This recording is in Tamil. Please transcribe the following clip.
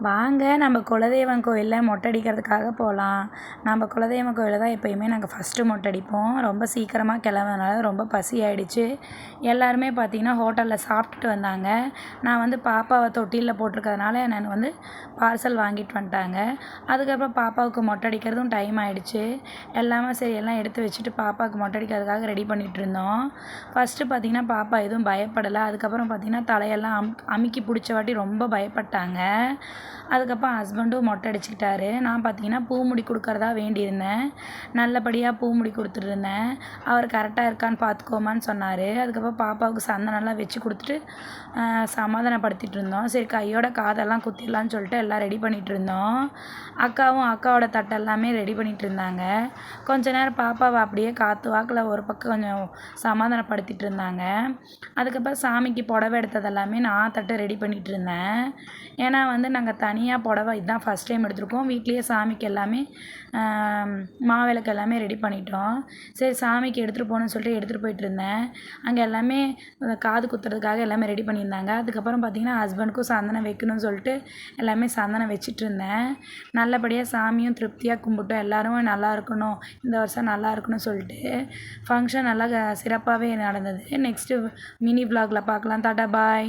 வாங்க நம்ம குலதெய்வம் கோயிலில் மொட்டை அடிக்கிறதுக்காக போகலாம். நம்ம குலதெய்வம் கோயிலில் தான் எப்பயுமே நாங்கள் ஃபஸ்ட்டு மொட்டை அடிப்போம். ரொம்ப சீக்கிரமாக கிளம்புனதுனால ரொம்ப பசி ஆயிடுச்சு. எல்லாருமே பார்த்திங்கன்னா ஹோட்டலில் சாப்பிட்டுட்டு வந்தாங்க. நான் வந்து பாப்பாவை தொட்டிலில் போட்டிருக்கிறதுனால நான் வந்து பார்சல் வாங்கிட்டு வந்துட்டாங்க. அதுக்கப்புறம் பாப்பாவுக்கு மொட்டை அடிக்கிறதும் டைம் ஆகிடுச்சு. எல்லாமே சரி எல்லாம் எடுத்து வச்சுட்டு பாப்பாவுக்கு மொட்டை அடிக்கிறதுக்காக ரெடி பண்ணிகிட்டு இருந்தோம். ஃபஸ்ட்டு பார்த்திங்கன்னா பாப்பா எதுவும் பயப்படலை. அதுக்கப்புறம் பார்த்திங்கன்னா தலையெல்லாம் அமுக்கி பிடிச்ச வாட்டி ரொம்ப பயப்பட்டாங்க. அதுக்கப்புறம் ஹஸ்பண்டும் மொட்டை அடிச்சுக்கிட்டாரு. நான் பார்த்திங்கன்னா பூ முடி கொடுக்குறதா வேண்டியிருந்தேன். நல்லபடியாக பூ முடி கொடுத்துட்ருந்தேன். அவர் கரெக்டாக இருக்கான்னு பார்த்துக்கோமான்னு சொன்னார். அதுக்கப்புறம் பாப்பாவுக்கு சந்தனம்லாம் வச்சு கொடுத்துட்டு சமாதானப்படுத்திட்டு இருந்தோம். சரி கையோட காதெல்லாம் குத்திடலான்னு சொல்லிட்டு எல்லாம் ரெடி பண்ணிகிட்டு இருந்தோம். அக்காவும் அக்காவோட தட்டெல்லாமே ரெடி பண்ணிகிட்டு இருந்தாங்க. கொஞ்ச நேரம் பாப்பாவை அப்படியே காற்று வாக்கில் ஒரு பக்கம் கொஞ்சம் சமாதானப்படுத்திட்டு இருந்தாங்க. அதுக்கப்புறம் சாமிக்கு புடவை எடுத்ததெல்லாமே நான் தட்டை ரெடி பண்ணிகிட்டு இருந்தேன். ஏன்னா வந்து நாங்கள் தனியாக புடவை இதுதான் ஃபஸ்ட் டைம் எடுத்திருக்கோம். வீட்லேயே சாமிக்கு எல்லாமே மாவிளக்கு எல்லாமே ரெடி பண்ணிட்டோம். சரி சாமிக்கு எடுத்துகிட்டு போகணுன்னு சொல்லிட்டு எடுத்துகிட்டு போயிட்டுருந்தேன். அங்கே எல்லாமே காது குத்துறதுக்காக எல்லாமே ரெடி பண்ணியிருந்தாங்க. அதுக்கப்புறம் பார்த்திங்கன்னா ஹஸ்பண்டுக்கும் சந்தனம் வைக்கணும்னு சொல்லிட்டு எல்லாமே சந்தனம் வச்சிட்ருந்தேன். நல்லபடியாக சாமியும் திருப்தியாக கும்பிட்டோம். எல்லோரும் நல்லா இருக்கணும், இந்த வருஷம் நல்லா இருக்கணும்னு சொல்லிட்டு ஃபங்க்ஷன் நல்லா சிறப்பாகவே நடந்தது. நெக்ஸ்ட்டு மினி வ்ளாகில் பார்க்கலாம். டாட்டா பாய்.